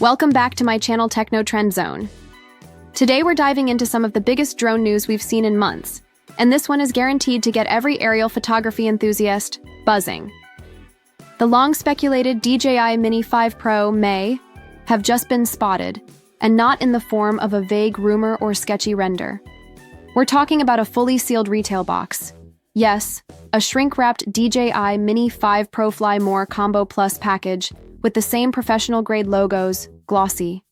Welcome back to my channel Techno Trend Zone. Today we're diving into some of the biggest drone news we've seen in months, and this one is guaranteed to get every aerial photography enthusiast buzzing. The long-speculated DJI Mini 5 Pro may have just been spotted, and not in the form of a vague rumor or sketchy render. We're talking about a fully sealed retail box. Yes, a shrink-wrapped DJI Mini 5 Pro Fly More Combo Plus package with the same professional-grade logos, glossy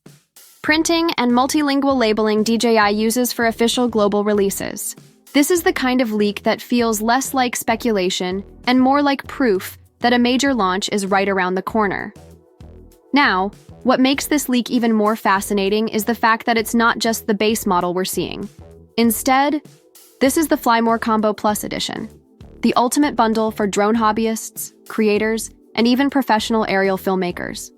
printing, and multilingual labeling DJI uses for official global releases. This is the kind of leak that feels less like speculation and more like proof that a major launch is right around the corner. Now, what makes this leak even more fascinating is the fact that it's not just the base model we're seeing. Instead, this is the Fly More Combo Plus edition, the ultimate bundle for drone hobbyists, creators, and even professional aerial filmmakers.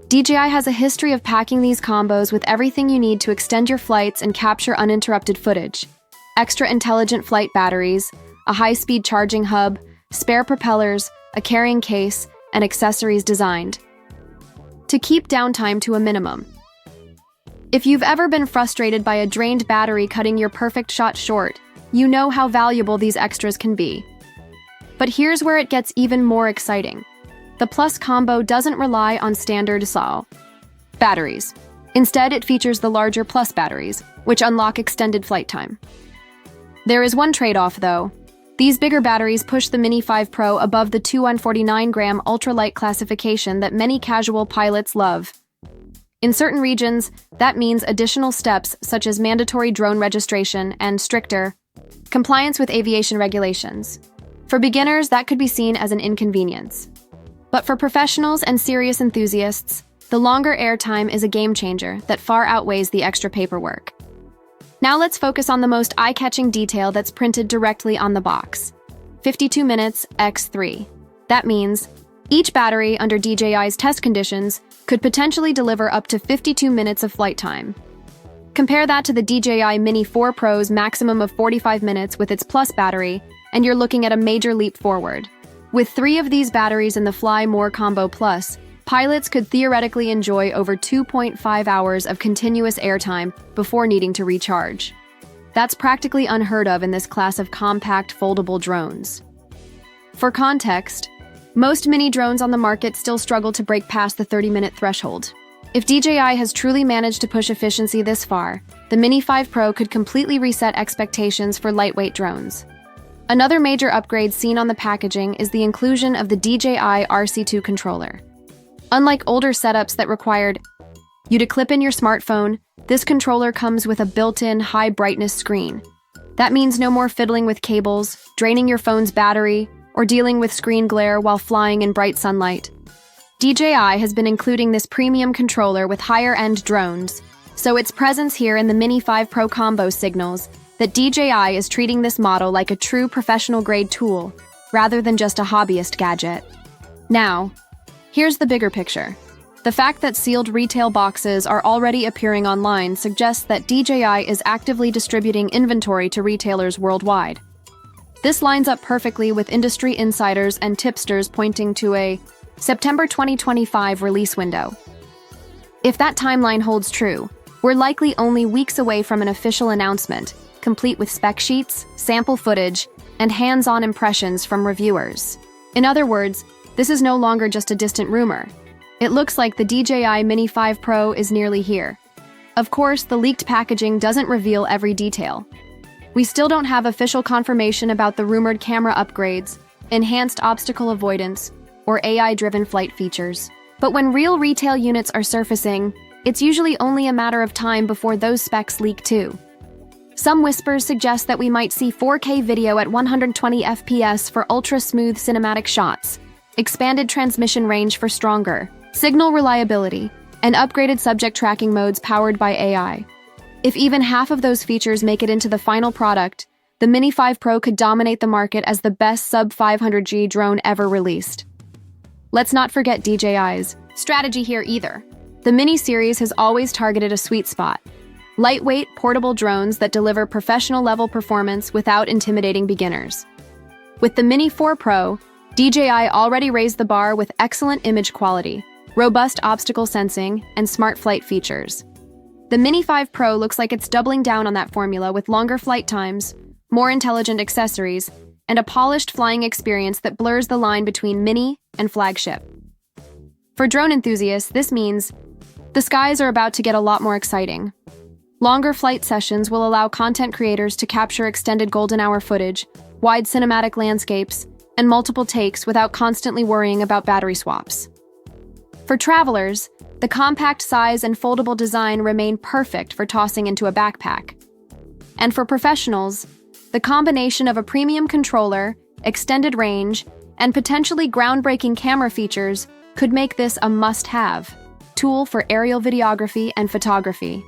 DJI has a history of packing these combos with everything you need to extend your flights and capture uninterrupted footage. Extra intelligent flight batteries, a high-speed charging hub, spare propellers, a carrying case, and accessories designed to keep downtime to a minimum. If you've ever been frustrated by a drained battery cutting your perfect shot short, you know how valuable these extras can be. But here's where it gets even more exciting. The Plus combo doesn't rely on standard SAW batteries. Instead, it features the larger Plus batteries, which unlock extended flight time. There is one trade-off, though. These bigger batteries push the Mini 5 Pro above the 249-gram ultralight classification that many casual pilots love. In certain regions, that means additional steps such as mandatory drone registration and stricter compliance with aviation regulations. For beginners, that could be seen as an inconvenience. But for professionals and serious enthusiasts, the longer airtime is a game-changer that far outweighs the extra paperwork. Now let's focus on the most eye-catching detail that's printed directly on the box. 52 minutes x 3. That means each battery under DJI's test conditions could potentially deliver up to 52 minutes of flight time. Compare that to the DJI Mini 4 Pro's maximum of 45 minutes with its Plus battery, and you're looking at a major leap forward. With 3 of these batteries in the Fly More Combo Plus, pilots could theoretically enjoy over 2.5 hours of continuous airtime before needing to recharge. That's practically unheard of in this class of compact, foldable drones. For context, most mini drones on the market still struggle to break past the 30-minute threshold. If DJI has truly managed to push efficiency this far, the Mini 5 Pro could completely reset expectations for lightweight drones. Another major upgrade seen on the packaging is the inclusion of the DJI RC2 controller. Unlike older setups that required you to clip in your smartphone, this controller comes with a built-in high-brightness screen. That means no more fiddling with cables, draining your phone's battery, or dealing with screen glare while flying in bright sunlight. DJI has been including this premium controller with higher-end drones, so its presence here in the Mini 5 Pro combo signals that DJI is treating this model like a true professional-grade tool, rather than just a hobbyist gadget. Now, here's the bigger picture. The fact that sealed retail boxes are already appearing online suggests that DJI is actively distributing inventory to retailers worldwide. This lines up perfectly with industry insiders and tipsters pointing to a September 2025 release window. If that timeline holds true, we're likely only weeks away from an official announcement, complete with spec sheets, sample footage, and hands-on impressions from reviewers. In other words, this is no longer just a distant rumor. It looks like the DJI Mini 5 Pro is nearly here. Of course, the leaked packaging doesn't reveal every detail. We still don't have official confirmation about the rumored camera upgrades, enhanced obstacle avoidance, or AI-driven flight features. But when real retail units are surfacing, it's usually only a matter of time before those specs leak too. Some whispers suggest that we might see 4K video at 120 FPS for ultra-smooth cinematic shots, expanded transmission range for stronger signal reliability, and upgraded subject tracking modes powered by AI. If even half of those features make it into the final product, the Mini 5 Pro could dominate the market as the best sub-500G drone ever released. Let's not forget DJI's strategy here either. The Mini series has always targeted a sweet spot: lightweight, portable drones that deliver professional-level performance without intimidating beginners. With the Mini 4 Pro, DJI already raised the bar with excellent image quality, robust obstacle sensing, and smart flight features. The Mini 5 Pro looks like it's doubling down on that formula with longer flight times, more intelligent accessories, and a polished flying experience that blurs the line between mini and flagship. For drone enthusiasts, this means the skies are about to get a lot more exciting. Longer flight sessions will allow content creators to capture extended golden hour footage, wide cinematic landscapes, and multiple takes without constantly worrying about battery swaps. For travelers, the compact size and foldable design remain perfect for tossing into a backpack. And for professionals, the combination of a premium controller, extended range, and potentially groundbreaking camera features could make this a must-have tool for aerial videography and photography.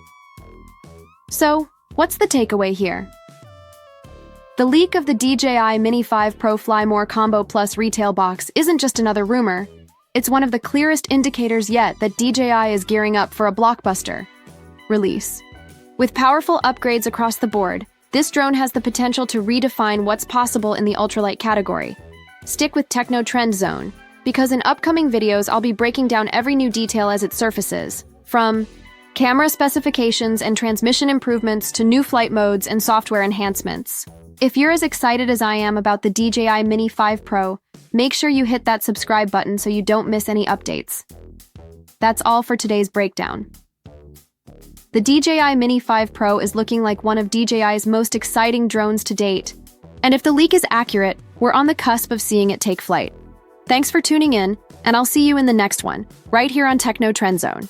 So, what's the takeaway here? The leak of the DJI Mini 5 Pro Fly More Combo Plus retail box isn't just another rumor. It's one of the clearest indicators yet that DJI is gearing up for a blockbuster release. With powerful upgrades across the board, this drone has the potential to redefine what's possible in the ultralight category. Stick with Techno Trend Zone, because in upcoming videos I'll be breaking down every new detail as it surfaces, from camera specifications and transmission improvements to new flight modes and software enhancements. If you're as excited as I am about the DJI Mini 5 Pro, make sure you hit that subscribe button so you don't miss any updates. That's all for today's breakdown. The DJI Mini 5 Pro is looking like one of DJI's most exciting drones to date. And if the leak is accurate, we're on the cusp of seeing it take flight. Thanks for tuning in, and I'll see you in the next one, right here on Techno Trend Zone.